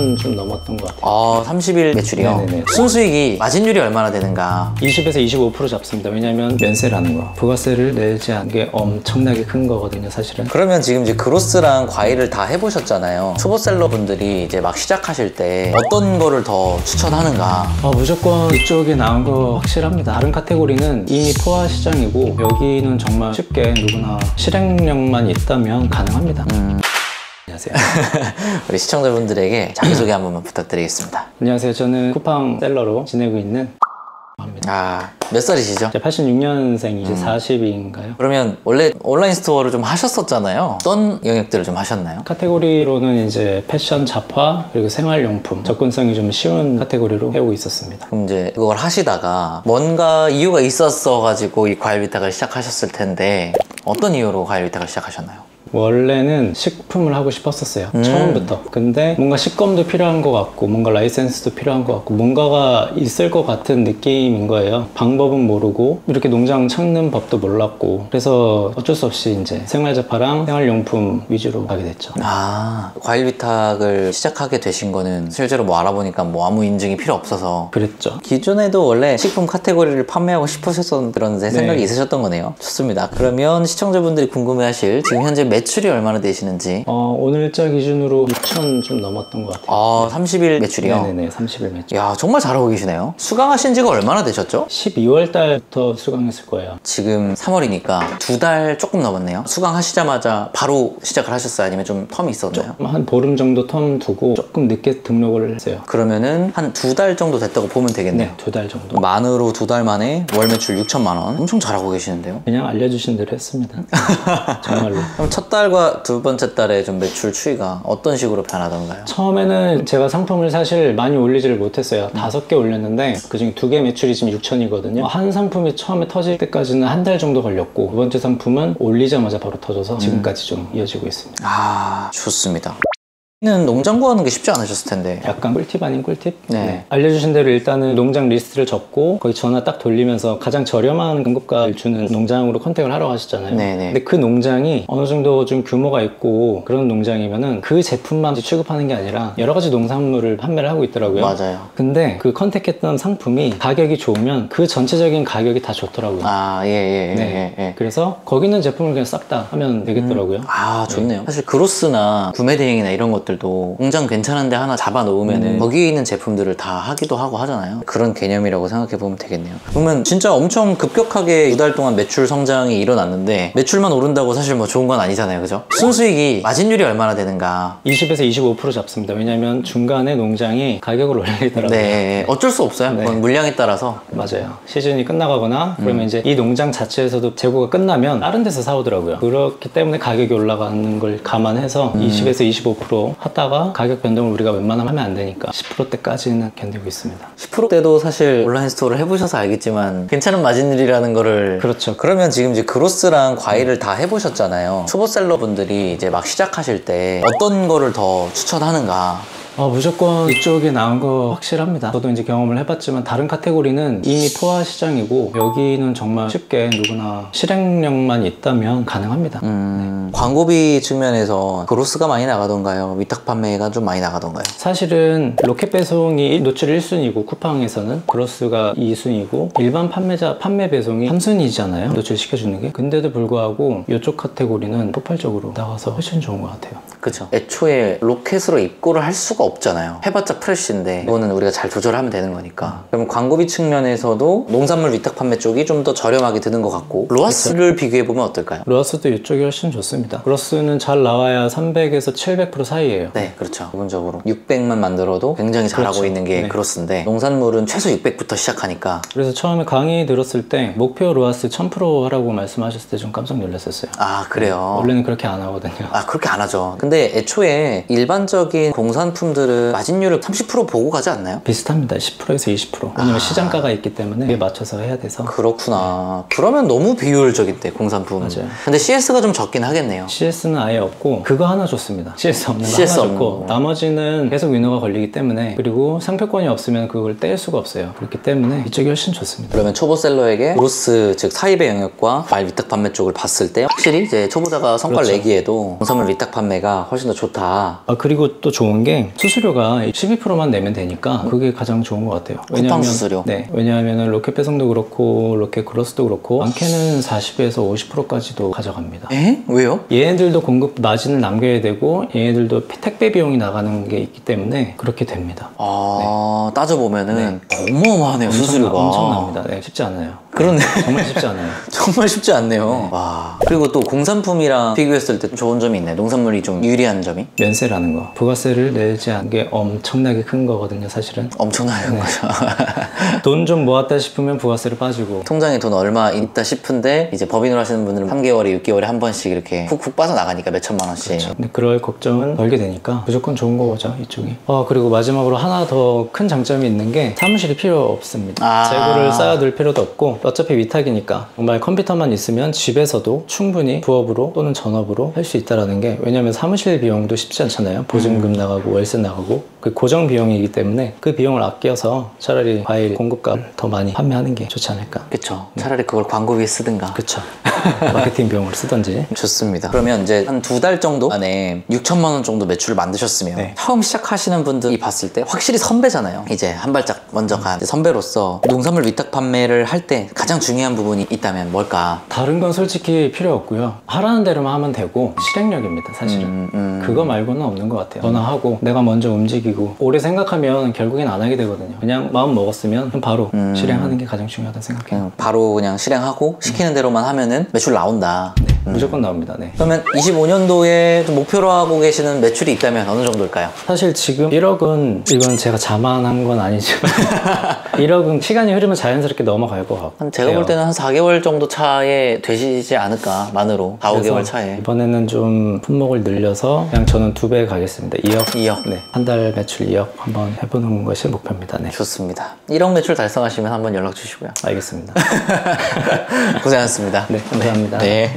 2천 좀 넘었던 것 같아요. 아, 30일 매출이요? 네네네. 순수익이 마진율이 얼마나 되는가? 20에서 25% 잡습니다. 왜냐면 면세라는 거, 부가세를 내지 않은 게 엄청나게 큰 거거든요, 사실은. 그러면 지금 이제 그로스랑 과일을 다 해보셨잖아요. 초보셀러 분들이 이제 막 시작하실 때 어떤 거를 더 추천하는가? 무조건 이쪽이 나은 거 확실합니다. 다른 카테고리는 이미 포화 시장이고 여기는 정말 쉽게 누구나 실행력만 있다면 가능합니다. 안녕하세요. 우리 시청자분들에게 자기소개 한 번만 부탁드리겠습니다. 안녕하세요. 저는 쿠팡 셀러로 지내고 있는 아, 몇 살이시죠? 86년생 이제 40인가요? 그러면 원래 온라인 스토어를 좀 하셨었잖아요. 어떤 영역들을 좀 하셨나요? 카테고리로는 이제 패션, 잡화, 그리고 생활용품 접근성이 좀 쉬운 카테고리로 해오고 있었습니다. 그럼 이제 그걸 하시다가 뭔가 이유가 있었어가지고 이 과일 위탁을 시작하셨을 텐데 어떤 이유로 과일 위탁을 시작하셨나요? 원래는 식품을 하고 싶었었어요. 처음부터. 근데 뭔가 식검도 필요한 것 같고 뭔가 라이센스도 필요한 것 같고 뭔가가 있을 것 같은 느낌인 거예요. 방법은 모르고 이렇게 농장 찾는 법도 몰랐고 그래서 어쩔 수 없이 이제 생활잡화랑 생활용품 위주로 가게 됐죠. 아, 과일 위탁을 시작하게 되신 거는 실제로 뭐 알아보니까 뭐 아무 인증이 필요 없어서 그랬죠. 기존에도 원래 식품 카테고리를 판매하고 싶으셨던 그런 생각이 있으셨던 거네요. 좋습니다. 그러면 시청자분들이 궁금해하실 지금 현재 매출이 얼마나 되시는지. 오늘자 기준으로 6천 좀 넘었던 것 같아요. 아, 30일 매출이요? 네네네, 30일 매출. 야, 정말 잘하고 계시네요. 수강하신 지가 얼마나 되셨죠? 12월 달부터 수강했을 거예요. 지금 3월이니까 2달 조금 넘었네요. 수강하시자마자 바로 시작을 하셨어요? 아니면 좀 텀이 있었나요? 한 보름 정도 텀 두고 조금 늦게 등록을 했어요. 그러면은 한 2달 정도 됐다고 보면 되겠네요. 네, 2달 정도. 만으로 2달 만에 월 매출 6천만 원. 엄청 잘하고 계시는데요? 그냥 알려주신 대로 했습니다. 정말로. 그럼 첫 달과 두 번째 달에 좀 매출 추이가 어떤 식으로 변하던가요? 처음에는 제가 상품을 사실 많이 올리지를 못했어요. 5개 올렸는데 그중에 2개 매출이 지금 6천이거든요. 한 상품이 처음에 터질 때까지는 한 달 정도 걸렸고 두 번째 상품은 올리자마자 바로 터져서 지금까지 좀 이어지고 있습니다. 아, 좋습니다. 는 농장 구하는 게 쉽지 않으셨을 텐데. 약간 꿀팁 아닌 꿀팁? 네. 알려주신 대로 일단은 농장 리스트를 적고 거기 전화 딱 돌리면서 가장 저렴한 공급가를 주는 농장으로 컨택을 하러 가셨잖아요. 네네. 근데 그 농장이 어느 정도 좀 규모가 있고 그런 농장이면은 그 제품만 취급하는 게 아니라 여러 가지 농산물을 판매를 하고 있더라고요. 맞아요. 근데 그 컨택했던 상품이 가격이 좋으면 그 전체적인 가격이 다 좋더라고요. 아, 예. 그래서 거기 있는 제품을 그냥 싹 다 하면 되겠더라고요. 아, 좋네요. 사실 그로스나 구매 대행이나 이런 것들도 공장 괜찮은데 하나 잡아 놓으면은 거기에 있는 제품들을 다 하기도 하고 하잖아요. 그런 개념이라고 생각해 보면 되겠네요. 그러면 진짜 엄청 급격하게 2달 동안 매출 성장이 일어났는데 매출만 오른다고 사실 뭐 좋은 건 아니잖아요. 그죠? 순수익이 마진율이 얼마나 되는가? 20에서 25% 잡습니다. 왜냐면 중간에 농장이 가격을 올리더라고요. 네, 어쩔 수 없어요. 그건 물량에 따라서. 맞아요. 시즌이 끝나가거나 그러면 이제 이 농장 자체에서도 재고가 끝나면 다른 데서 사오더라고요. 그렇기 때문에 가격이 올라가는 걸 감안해서 20에서 25% 하다가 가격 변동을 우리가 웬만하면 하면 안 되니까 10%대까지는 견디고 있습니다. 10%대도 사실 온라인 스토어를 해보셔서 알겠지만 괜찮은 마진율이라는 거를. 그렇죠. 그러면 지금 이제 그로스랑 과일을 다 해보셨잖아요. 초보셀러 분들이 이제 막 시작하실 때 어떤 거를 더 추천하는가? 무조건 이쪽이 나은 거 확실합니다. 저도 이제 경험을 해봤지만 다른 카테고리는 이미 포화 시장이고 여기는 정말 쉽게 누구나 실행력만 있다면 가능합니다. 광고비 측면에서 그로스가 많이 나가던가요? 위탁 판매가 좀 많이 나가던가요? 사실은 로켓 배송이 노출 1순위고 쿠팡에서는 그로스가 2순위고 일반 판매자 판매 배송이 3순위잖아요. 노출시켜주는 게. 근데도 불구하고 이쪽 카테고리는 폭발적으로 나가서 훨씬 좋은 것 같아요. 그쵸. 애초에 로켓으로 입고를 할 수가 없잖아요. 해봤자 프레쉬인데 이거는 우리가 잘 조절하면 되는 거니까. 그러면 광고비 측면에서도 농산물 위탁 판매 쪽이 좀 더 저렴하게 드는 것 같고 로아스를 비교해보면 어떨까요? 로아스도 이쪽이 훨씬 좋습니다. 로스는 잘 나와야 300에서 700% 사이에요. 네, 그렇죠. 기본적으로 600만 만들어도 굉장히 잘하고 그렇죠. 있는 게 네. 그로스인데 농산물은 최소 600부터 시작하니까. 그래서 처음에 강의 들었을 때 목표 로아스 1000% 하라고 말씀하셨을 때 좀 깜짝 놀랐었어요. 아, 그래요? 원래는 그렇게 안 하거든요. 아, 그렇게 안 하죠. 근데 애초에 일반적인 공산품들은 마진율을 30% 보고 가지 않나요? 비슷합니다. 10%에서 20%. 왜냐면 시장가가 있기 때문에 그에 맞춰서 해야 돼서. 그렇구나. 그러면 너무 비효율적인데 공산품. 맞아요. 근데 CS가 좀 적긴 하겠네요. CS는 아예 없고 그거 하나 좋습니다. CS 없는 거 CS 하나 없는 좋고 거. 나머지는 계속 위너가 걸리기 때문에 그리고 상표권이 없으면 그걸 뗄 수가 없어요. 그렇기 때문에 이쪽이 훨씬 좋습니다. 그러면 초보셀러에게 그로스 즉 사입의 영역과 과일 위탁 판매 쪽을 봤을 때 확실히 이제 초보자가 성과를 그렇죠. 내기에도 농산물 위탁 판매가 훨씬 더 좋다. 그리고 또 좋은 게 수수료가 12%만 내면 되니까 그게 가장 좋은 것 같아요. 쿠팡 수수료. 네, 왜냐하면 로켓 배송도 그렇고 로켓 그로스도 그렇고 많게는 40에서 50%까지도 가져갑니다. 에? 왜요? 얘네들도 공급 마진을 남겨야 되고 얘네들도 택배 비용이 나가는 게 있기 때문에 그렇게 됩니다. 아, 따져보면은 어마어마하네요, 수수료가. 엄청납니다. 네, 쉽지 않아요. 그렇네. 정말 쉽지 않아요. 정말 쉽지 않네요. 와. 그리고 또 공산품이랑 비교했을 때 좋은 점이 있나요? 농산물이 좀 유리한 점이? 면세라는 거. 부가세를 내지 않은 게 엄청나게 큰 거거든요, 사실은. 엄청나요, 거죠. 돈 좀 모았다 싶으면 부가세를 빠지고. 통장에 돈 얼마 있다 싶은데 이제 법인으로 하시는 분들은 3개월에 6개월에 한 번씩 이렇게 훅훅 빠져나가니까 몇 천만 원씩. 그렇죠. 근데 그럴 걱정은 덜게 되니까 무조건 좋은 거죠, 이쪽이. 그리고 마지막으로 하나 더 큰 장점이 있는 게 사무실이 필요 없습니다. 재고를 쌓아둘 필요도 없고 어차피 위탁이니까 정말 컴퓨터만 있으면 집에서도 충분히 부업으로 또는 전업으로 할 수 있다는 게, 왜냐면 사무실 비용도 쉽지 않잖아요. 보증금 나가고 월세 나가고 그 고정 비용이기 때문에 그 비용을 아껴서 차라리 과일 공급값 더 많이 판매하는 게 좋지 않을까. 그쵸. 차라리 그걸 광고비에 쓰든가. 그쵸. 마케팅 비용으로 쓰던지. 좋습니다. 그러면 이제 한 2달 정도 안에 6천만 원 정도 매출을 만드셨으면 네. 처음 시작하시는 분들이 봤을 때 확실히 선배잖아요. 이제 한 발짝 먼저 간 선배로서 농산물 위탁 판매를 할 때 가장 중요한 부분이 있다면 뭘까? 다른 건 솔직히 필요 없고요. 하라는 대로만 하면 되고 실행력입니다, 사실은. 그거 말고는 없는 것 같아요. 전화하고 내가 먼저 움직이고 오래 생각하면 결국엔 안 하게 되거든요. 그냥 마음 먹었으면 바로 실행하는 게 가장 중요하다고 생각해요. 그냥 바로 그냥 실행하고 시키는 대로만 하면은 매출 나온다. 네, 무조건 나옵니다. 네. 그러면 25년도에 좀 목표로 하고 계시는 매출이 있다면 어느 정도일까요? 사실 지금 1억은 이건 제가 자만한 건 아니지만 1억은 시간이 흐르면 자연스럽게 넘어갈 것 같고, 제가 볼 때는 한 4개월 정도 차에 되시지 않을까, 만으로 4, 5개월 차에. 이번에는 좀 품목을 늘려서 그냥 저는 2배 가겠습니다. 2억. 네, 한 달 매출 2억 한번 해보는 것이 목표입니다. 네. 좋습니다. 1억 매출 달성하시면 한번 연락 주시고요. 알겠습니다. 고생하셨습니다. 네, 감사합니다. 네.